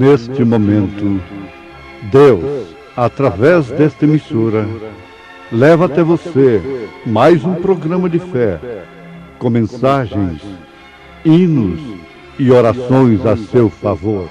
neste momento, Deus, através desta emissora, leva até você mais um programa de fé, com mensagens, hinos e orações a seu favor.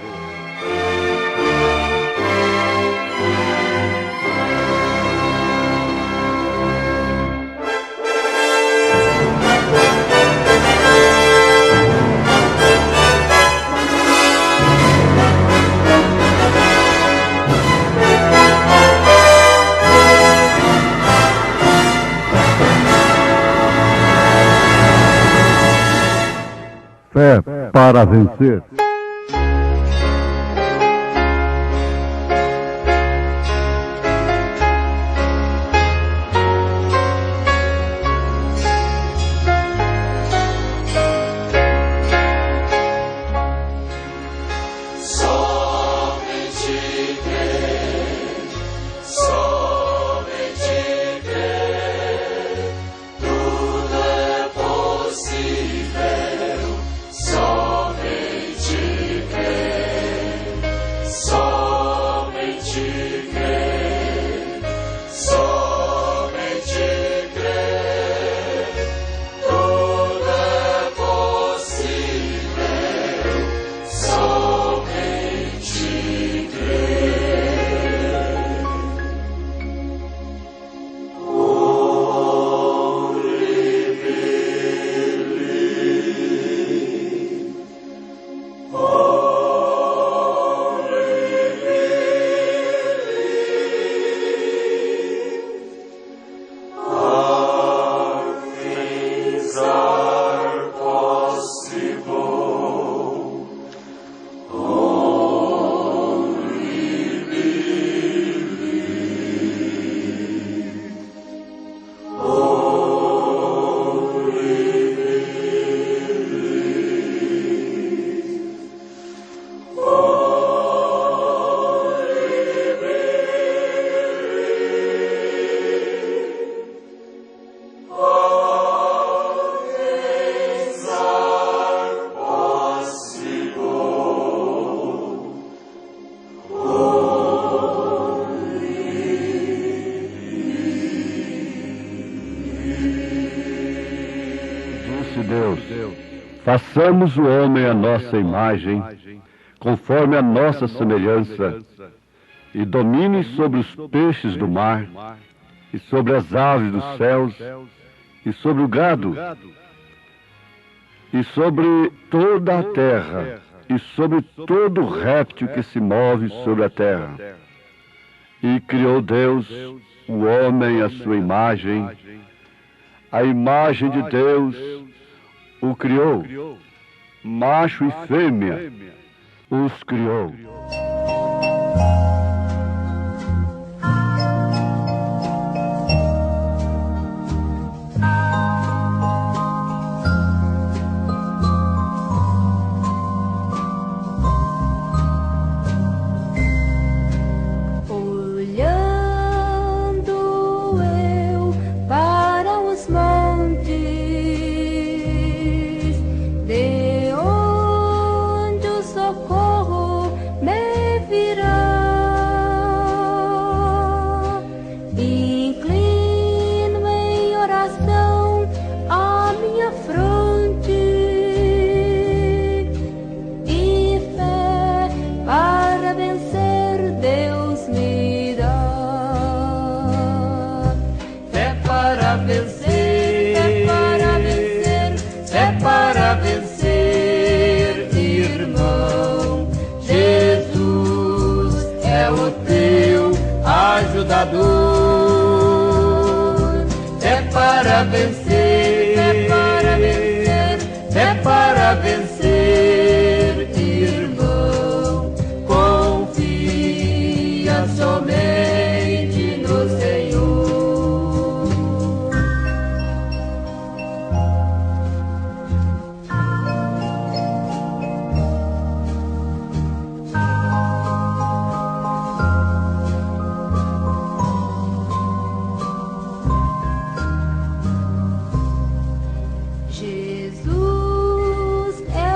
Fé para vencer. Façamos o homem à nossa imagem, conforme a nossa semelhança, e domine sobre os peixes do mar, e sobre as aves dos céus, e sobre o gado, e sobre toda a terra, e sobre todo réptil que se move sobre a terra. E criou Deus o homem à sua imagem, a imagem de Deus o criou, macho e fêmea os criou. É para vencer, é para vencer, é para vencer, irmão. Confia somente no Senhor. Jesus é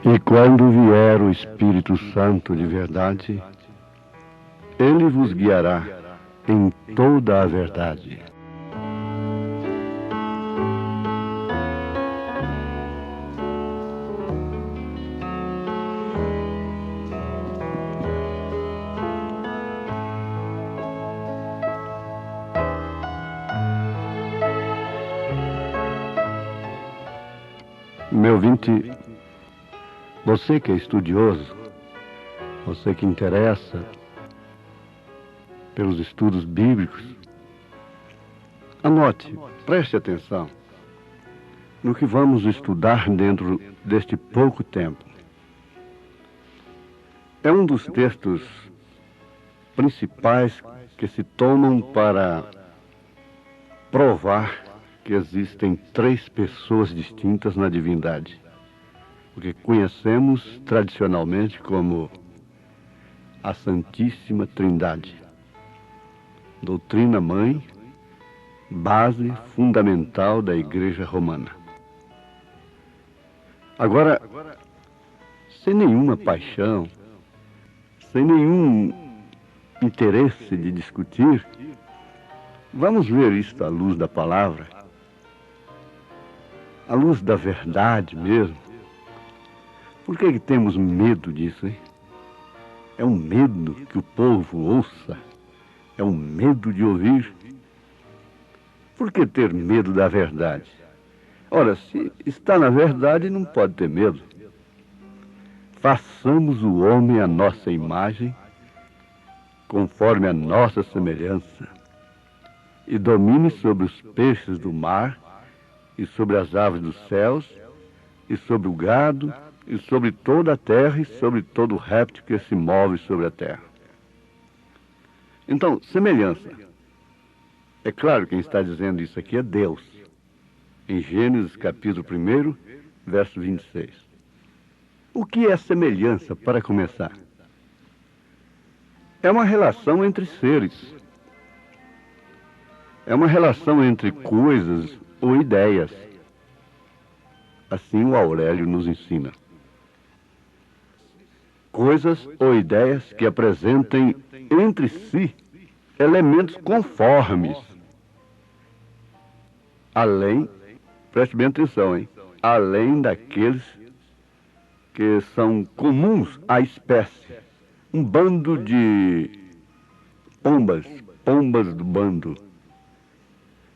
E quando vier o Espírito Santo de verdade, ele vos guiará em toda a verdade. Meu ouvinte, você que é estudioso, você que interessa pelos estudos bíblicos, anote, preste atenção no que vamos estudar dentro deste pouco tempo. É um dos textos principais que se tomam para provar que existem três pessoas distintas na divindade, o que conhecemos tradicionalmente como a Santíssima Trindade, doutrina mãe, base fundamental da Igreja Romana. Agora, sem nenhuma paixão, sem nenhum interesse de discutir, vamos ver isto à luz da palavra, à luz da verdade mesmo. Por que temos medo disso, hein? É um medo que o povo ouça, é um medo de ouvir. Por que ter medo da verdade? Ora, se está na verdade, não pode ter medo. Façamos o homem à nossa imagem, conforme a nossa semelhança, e domine sobre os peixes do mar, e sobre as aves dos céus, e sobre o gado, e sobre toda a terra, e sobre todo réptil que se move sobre a terra. Então, semelhança. É claro, quem está dizendo isso aqui é Deus. Em Gênesis capítulo 1, verso 26. O que é semelhança, para começar? É uma relação entre seres. É uma relação entre coisas ou ideias. Assim o Aurélio nos ensina. Coisas ou ideias que apresentem entre si elementos conformes. Além, preste bem atenção, hein? Além daqueles que são comuns à espécie. Um bando de pombas do bando.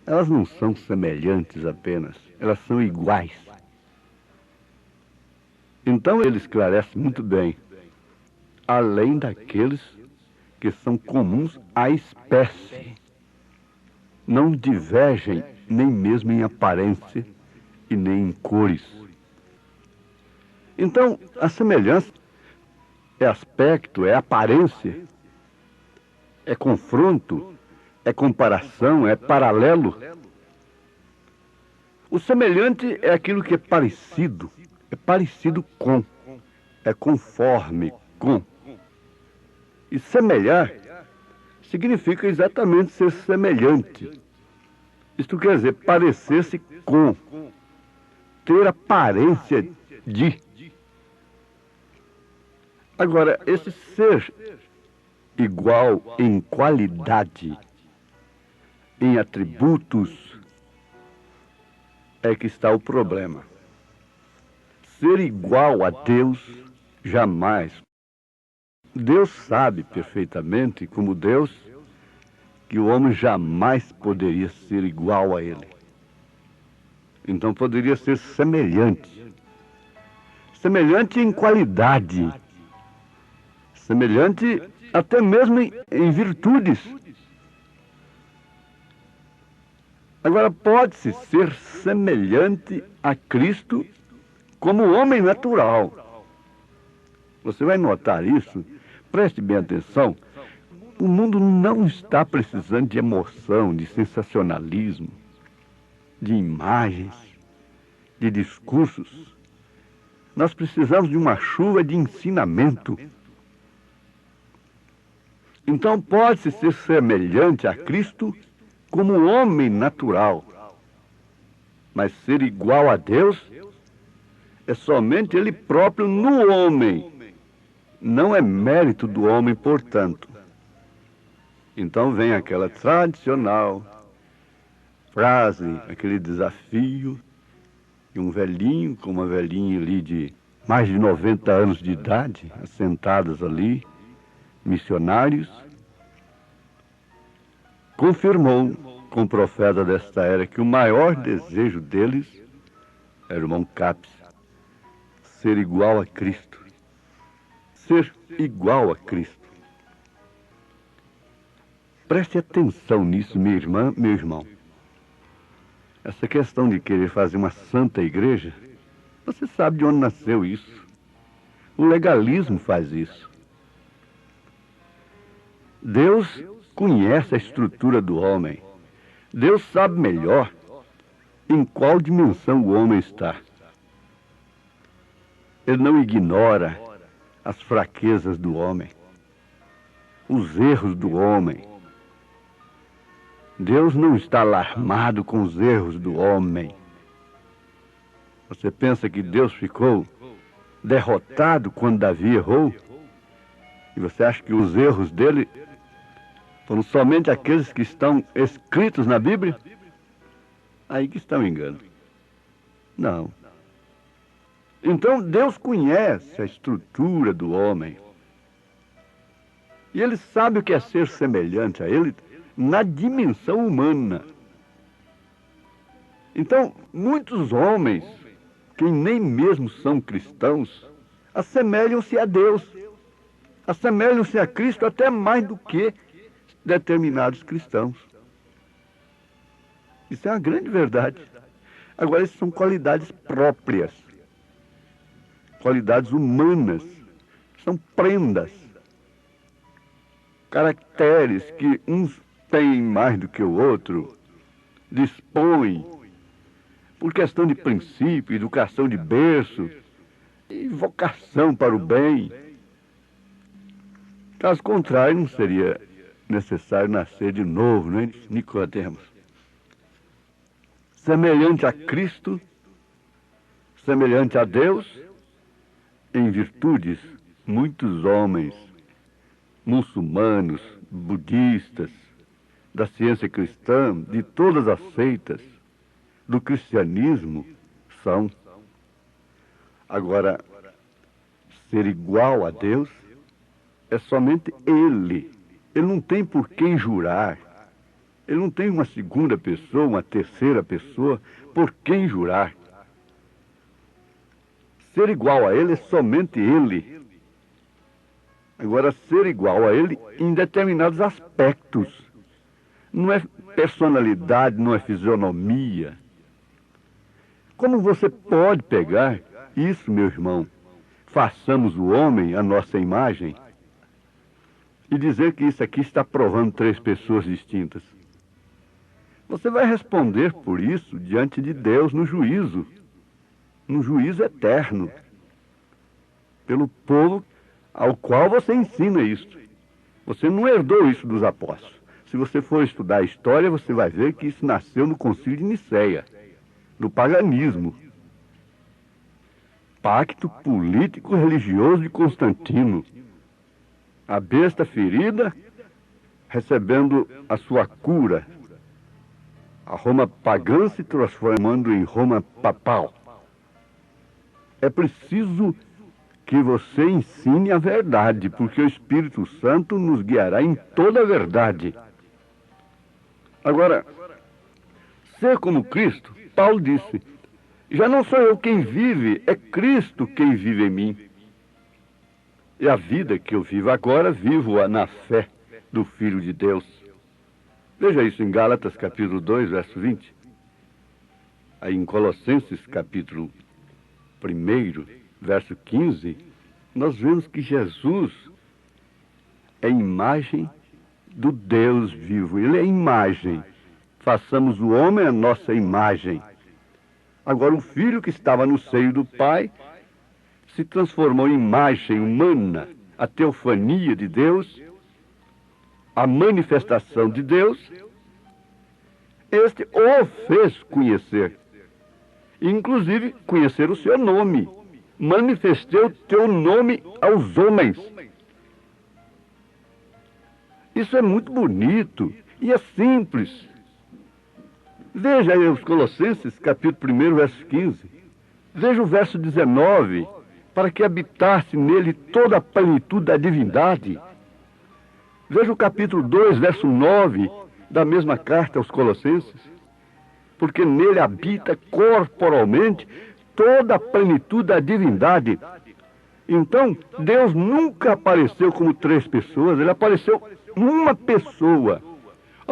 Elas não são semelhantes apenas, elas são iguais. Então ele esclarece muito bem, além daqueles que são comuns à espécie. Não divergem nem mesmo em aparência e nem em cores. Então, a semelhança é aspecto, é aparência, é confronto, é comparação, é paralelo. O semelhante é aquilo que é parecido com, é conforme com. E semelhar significa exatamente ser semelhante. Isto quer dizer parecer-se com, ter aparência de. Agora, esse ser igual em qualidade, em atributos, é que está o problema. Ser igual a Deus, jamais. Deus sabe perfeitamente, como Deus, que o homem jamais poderia ser igual a Ele. Então poderia ser semelhante. Semelhante em qualidade. Semelhante até mesmo em virtudes. Agora, pode-se ser semelhante a Cristo como homem natural. Você vai notar isso, preste bem atenção. O mundo não está precisando de emoção, de sensacionalismo, de imagens, de discursos. Nós precisamos de uma chuva de ensinamento. Então pode-se ser semelhante a Cristo como homem natural, mas ser igual a Deus é somente ele próprio no homem. Não é mérito do homem, portanto. Então vem aquela tradicional frase, aquele desafio de um velhinho com uma velhinha ali de mais de 90 anos de idade, assentadas ali, missionários, confirmou com o profeta desta era que o maior desejo deles era o irmão Capes, ser igual a Cristo. Ser igual a Cristo. Preste atenção nisso, minha irmã, meu irmão. Essa questão de querer fazer uma santa igreja, você sabe de onde nasceu isso. O legalismo faz isso. Deus conhece a estrutura do homem. Deus sabe melhor em qual dimensão o homem está. Ele não ignora as fraquezas do homem, os erros do homem. Deus não está alarmado com os erros do homem. Você pensa que Deus ficou derrotado quando Davi errou? E você acha que os erros dele foram somente aqueles que estão escritos na Bíblia? Aí que está o engano. Não. Então Deus conhece a estrutura do homem. E Ele sabe o que é ser semelhante a Ele na dimensão humana. Então, muitos homens, que nem mesmo são cristãos, assemelham-se a Deus. Assemelham-se a Cristo até mais do que determinados cristãos. Isso é uma grande verdade. Agora, isso são qualidades próprias. Qualidades humanas. São prendas. Caracteres que uns têm mais do que o outro, dispõem, por questão de princípio, educação de berço, e vocação para o bem. Caso contrário, não seria necessário nascer de novo, não é, Nicodemos? Semelhante a Cristo, semelhante a Deus, em virtudes, muitos homens, muçulmanos, budistas, da ciência cristã, de todas as seitas, do cristianismo, são. Agora, ser igual a Deus é somente Ele. Ele não tem por quem jurar. Ele não tem uma segunda pessoa, uma terceira pessoa, por quem jurar. Ser igual a Ele é somente Ele. Agora, ser igual a Ele em determinados aspectos. Não é personalidade, não é fisionomia. Como você pode pegar isso, meu irmão, façamos o homem a nossa imagem, e dizer que isso aqui está provando três pessoas distintas? Você vai responder por isso diante de Deus no juízo eterno, pelo povo ao qual você ensina isso. Você não herdou isso dos apóstolos. Se você for estudar a história, você vai ver que isso nasceu no Concílio de Nicéia, do paganismo. Pacto político-religioso de Constantino. A besta ferida recebendo a sua cura. A Roma pagã se transformando em Roma papal. É preciso que você ensine a verdade, porque o Espírito Santo nos guiará em toda a verdade. Agora, ser como Cristo, Paulo disse, já não sou eu quem vive, é Cristo quem vive em mim. E a vida que eu vivo agora, vivo-a na fé do Filho de Deus. Veja isso em Gálatas capítulo 2, verso 20. Aí em Colossenses capítulo 1, verso 15, nós vemos que Jesus é imagem do Deus vivo. Ele é imagem. Façamos o homem a nossa imagem. Agora, o Filho que estava no seio do Pai se transformou em imagem humana, a teofania de Deus, a manifestação de Deus. Este o fez conhecer, inclusive conhecer o seu nome. manifestei o teu nome aos homens. Isso é muito bonito e é simples. Veja aí os Colossenses, capítulo 1, verso 15. Veja o verso 19. Para que habitasse nele toda a plenitude da divindade. Veja o capítulo 2, verso 9, da mesma carta aos Colossenses. Porque nele habita corporalmente toda a plenitude da divindade. Então, Deus nunca apareceu como 3 pessoas, ele apareceu uma pessoa.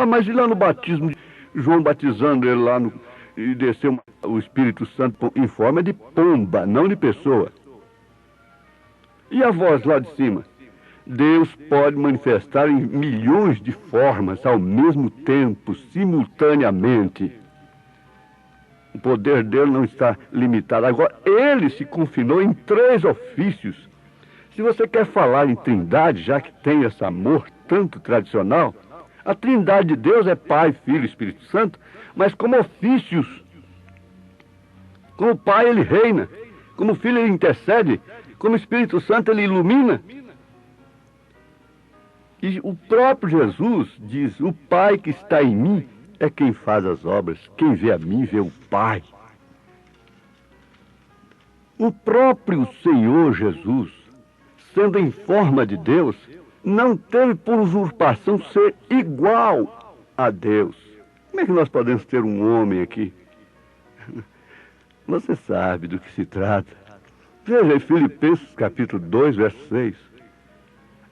Mas e lá no batismo, João batizando ele lá e desceu o Espírito Santo em forma de pomba, não de pessoa. E a voz lá de cima? Deus pode manifestar em milhões de formas ao mesmo tempo, simultaneamente. O poder dele não está limitado. Agora, ele se confinou em 3 ofícios. Se você quer falar em trindade, já que tem esse amor tanto tradicional, a trindade de Deus é Pai, Filho e Espírito Santo, mas como ofícios. Como Pai ele reina, como Filho ele intercede, como Espírito Santo ele ilumina. E o próprio Jesus diz, o Pai que está em mim é quem faz as obras. Quem vê a mim, vê o Pai. O próprio Senhor Jesus, sendo em forma de Deus, não teve por usurpação ser igual a Deus. Como é que nós podemos ter um homem aqui? Você sabe do que se trata. Veja em Filipenses capítulo 2, verso 6.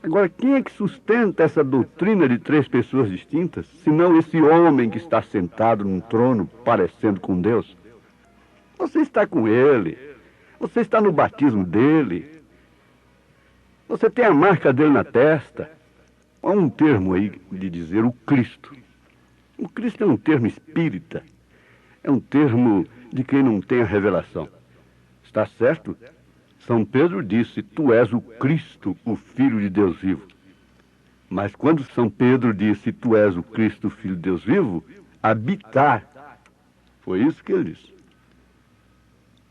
Agora, quem é que sustenta essa doutrina de 3 pessoas distintas, senão esse homem que está sentado num trono, parecendo com Deus? Você está com ele, você está no batismo dele, você tem a marca dele na testa. Há um termo aí de dizer o Cristo. O Cristo é um termo espírita, é um termo de quem não tem a revelação. Está certo? São Pedro disse, tu és o Cristo, o Filho de Deus vivo. Mas quando São Pedro disse, tu és o Cristo, o Filho de Deus vivo, habitar. Foi isso que ele disse.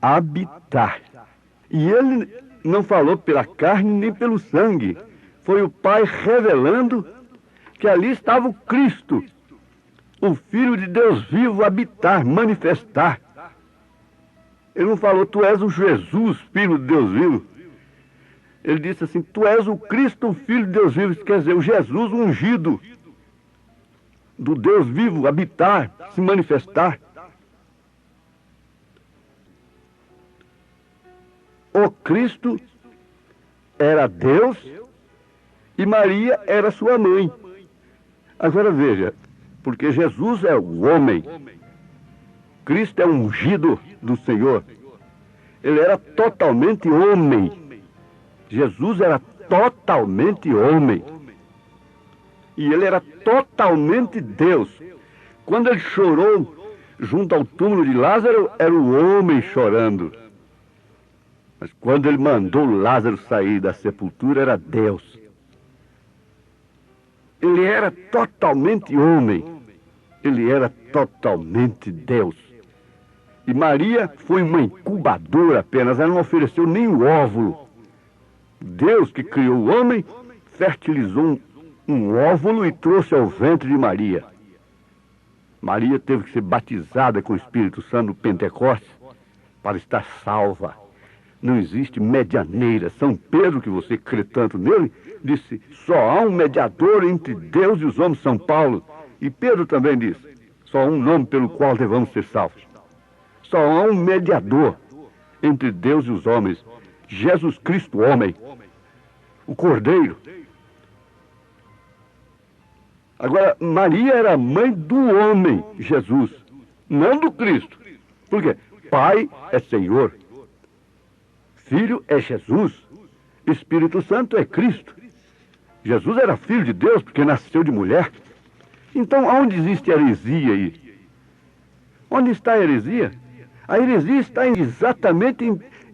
Habitar. E ele não falou pela carne nem pelo sangue. Foi o Pai revelando que ali estava o Cristo, o Filho de Deus vivo, habitar, manifestar. Ele não falou, tu és o Jesus, Filho de Deus vivo. Ele disse assim, tu és o Cristo, o Filho de Deus vivo. Isso quer dizer, o Jesus ungido, do Deus vivo, habitar, se manifestar. O Cristo era Deus e Maria era sua mãe. Agora veja, porque Jesus é o homem. Cristo é ungido do Senhor. Ele era totalmente homem. Jesus era totalmente homem. E ele era totalmente Deus. Quando ele chorou junto ao túmulo de Lázaro, era o homem chorando. Mas quando ele mandou Lázaro sair da sepultura, era Deus. Ele era totalmente homem. Ele era totalmente Deus. E Maria foi uma incubadora apenas, ela não ofereceu nem o óvulo. Deus que criou o homem, fertilizou um óvulo e trouxe ao ventre de Maria. Maria teve que ser batizada com o Espírito Santo no Pentecostes para estar salva. Não existe medianeira. São Pedro, que você crê tanto nele, disse, só há um mediador entre Deus e os homens. São Paulo. E Pedro também disse, só há um nome pelo qual devemos ser salvos. Só há um mediador entre Deus e os homens. Jesus Cristo, homem. O Cordeiro. Agora, Maria era mãe do homem, Jesus, não do Cristo. Por quê? Pai é Senhor. Filho é Jesus. Espírito Santo é Cristo. Jesus era filho de Deus porque nasceu de mulher. Então, onde existe heresia aí? Onde está a heresia? A heresia está exatamente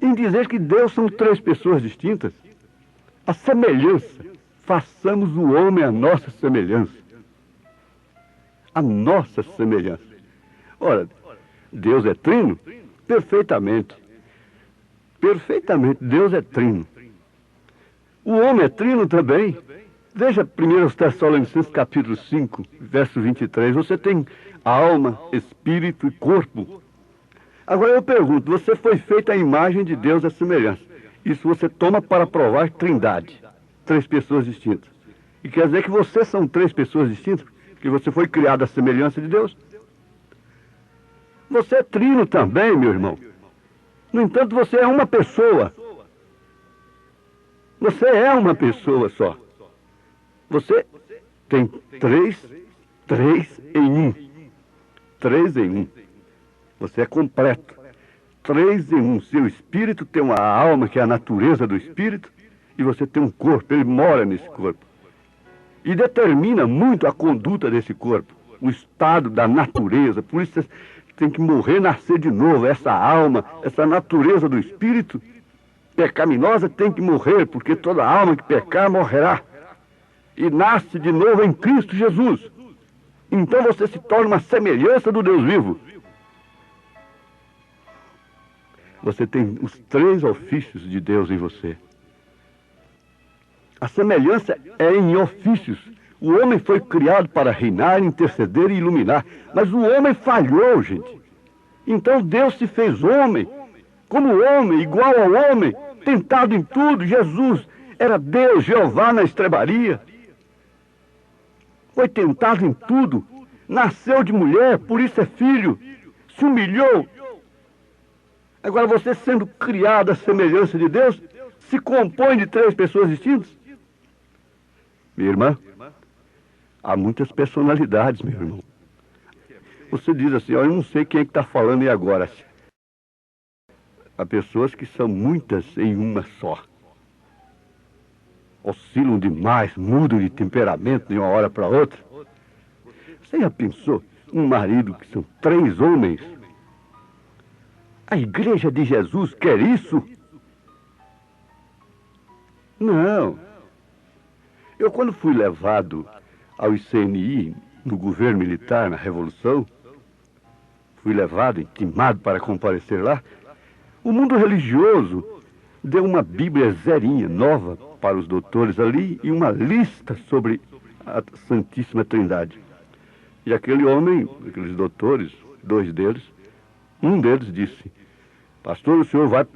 em dizer que Deus são 3 pessoas distintas. A semelhança. Façamos o homem a nossa semelhança. A nossa semelhança. Ora, Deus é trino? Perfeitamente. Perfeitamente, Deus é trino. O homem é trino também. Veja 1 Tessalonicenses capítulo 5, verso 23. Você tem alma, espírito e corpo. Agora eu pergunto, você foi feito à imagem de Deus, à semelhança. Isso você toma para provar trindade. 3 pessoas distintas. E quer dizer que vocês são 3 pessoas distintas? Que você foi criado à semelhança de Deus? Você é trino também, meu irmão. No entanto, você é uma pessoa. Você é uma pessoa só. Você tem 3 em 1. 3 em 1. Você é completo. 3 em 1. Seu espírito tem uma alma, que é a natureza do espírito, e você tem um corpo, ele mora nesse corpo. E determina muito a conduta desse corpo, o estado da natureza. Por isso você tem que morrer, nascer de novo. Essa alma, essa natureza do espírito pecaminosa tem que morrer, porque toda alma que pecar morrerá. E nasce de novo em Cristo Jesus. Então você se torna uma semelhança do Deus vivo. Você tem os 3 ofícios de Deus em você. A semelhança é em ofícios. O homem foi criado para reinar, interceder e iluminar. Mas o homem falhou, gente. Então Deus se fez homem, como homem, igual ao homem, tentado em tudo. Jesus era Deus, Jeová na estrebaria. Foi tentado em tudo. Nasceu de mulher, por isso é filho. Se humilhou. Agora você, sendo criado à semelhança de Deus, se compõe de 3 pessoas distintas? Minha irmã, há muitas personalidades, meu irmão. Você diz assim, eu não sei quem é que está falando e agora. Há pessoas que são muitas em uma só. Oscilam demais, mudam de temperamento de uma hora para outra. Você já pensou um marido que são 3 homens? A igreja de Jesus quer isso? Não. Eu, quando fui levado ao ICNI, no governo militar, na Revolução, fui levado, intimado para comparecer lá, o mundo religioso deu uma Bíblia zerinha, nova, para os doutores ali, e uma lista sobre a Santíssima Trindade. E aquele homem, aqueles doutores, 2 deles, um deles disse, pastor, o senhor vai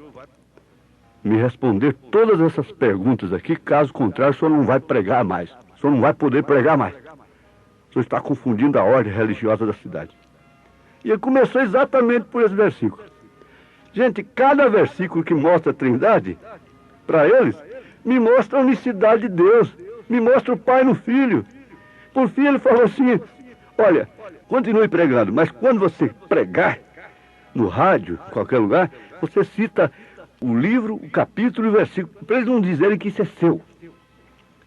me responder todas essas perguntas aqui, caso contrário, o senhor não vai pregar mais. O senhor não vai poder pregar mais. O senhor está confundindo a ordem religiosa da cidade. E ele começou exatamente por esse versículo. Gente, cada versículo que mostra a Trindade, para eles, me mostra a unicidade de Deus, me mostra o Pai no Filho. Por fim, ele falou assim, olha, continue pregando, mas quando você pregar, no rádio, em qualquer lugar, você cita o livro, o capítulo e o versículo, para eles não dizerem que isso é seu.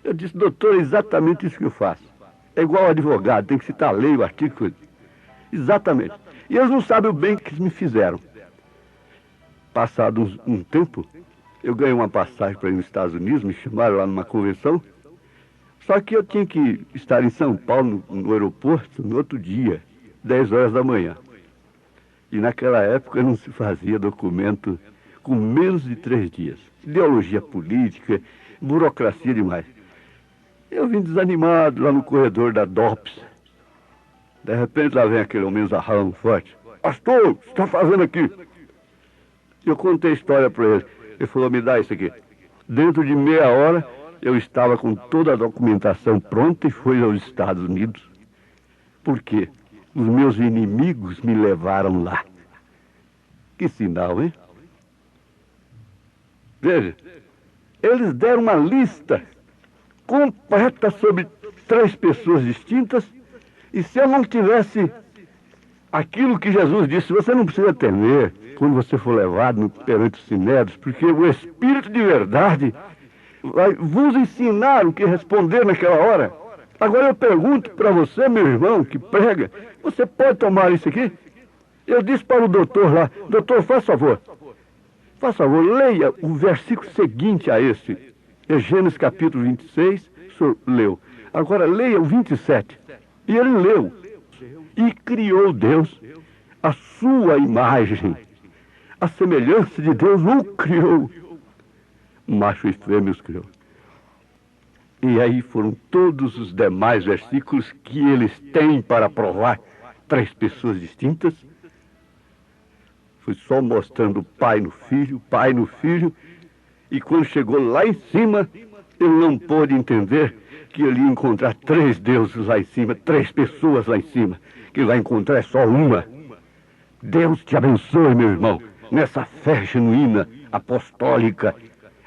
Eu disse, doutor, é exatamente isso que eu faço. É igual ao advogado, tem que citar a lei, o artigo. Exatamente. E eles não sabem o bem que me fizeram. Passado um tempo, eu ganhei uma passagem para ir nos Estados Unidos, me chamaram lá numa convenção. Só que eu tinha que estar em São Paulo, no aeroporto, no outro dia, 10 horas da manhã. E naquela época não se fazia documento com menos de 3 dias. Ideologia política, burocracia demais. Eu vim desanimado lá no corredor da DOPS. De repente lá vem aquele homem zarrão forte. Pastor, o que você está fazendo aqui? Eu contei a história para ele. Ele falou, me dá isso aqui. Dentro de meia hora, eu estava com toda a documentação pronta e fui aos Estados Unidos. Por quê? Os meus inimigos me levaram lá. Que sinal, hein? Veja, eles deram uma lista completa sobre 3 pessoas distintas, e se eu não tivesse aquilo que Jesus disse, você não precisa temer quando você for levado perante os sinédrios, porque o Espírito de verdade vai vos ensinar o que responder naquela hora. Agora eu pergunto para você, meu irmão, que prega, você pode tomar isso aqui? Eu disse para o doutor lá, doutor, faz favor, leia o versículo seguinte a esse. É Gênesis capítulo 26, o senhor leu. Agora leia o 27. E ele leu. E criou Deus a sua imagem. a semelhança de Deus o criou. Macho e fêmea os criou. E aí foram todos os demais versículos que eles têm para provar 3 pessoas distintas. Foi só mostrando o pai no filho, e quando chegou lá em cima, ele não pôde entender que ele ia encontrar 3 deuses lá em cima, 3 pessoas lá em cima, que vai encontrar é só uma. Deus te abençoe, meu irmão, nessa fé genuína, apostólica.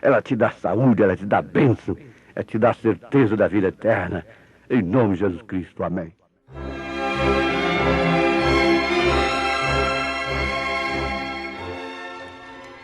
Ela te dá saúde, ela te dá bênção, ela te dá certeza da vida eterna. Em nome de Jesus Cristo, amém.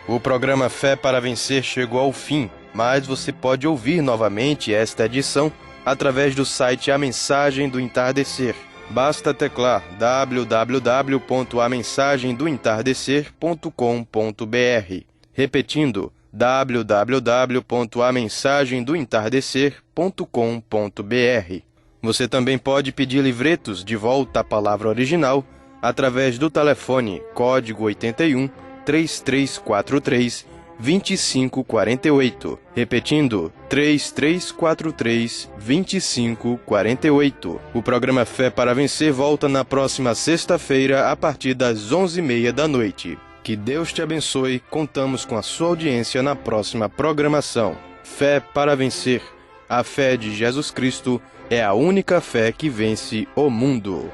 O programa Fé para Vencer chegou ao fim, mas você pode ouvir novamente esta edição através do site A Mensagem do Entardecer. Basta teclar www.amensagemdoentardecer.com.br. Repetindo, www.amensagemdoentardecer.com.br. Você também pode pedir livretos de volta à palavra original através do telefone código 81 3343 2548. Repetindo, 3343 2548. O programa Fé para Vencer volta na próxima sexta-feira a partir das 11h30 da noite. Que Deus te abençoe. Contamos com a sua audiência na próxima programação. Fé para Vencer. A fé de Jesus Cristo é a única fé que vence o mundo.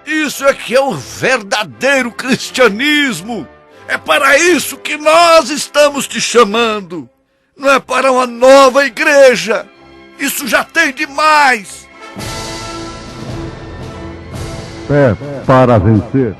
Isso é que é o verdadeiro cristianismo. É para isso que nós estamos te chamando. Não é para uma nova igreja. Isso já tem demais. Fé para vencer.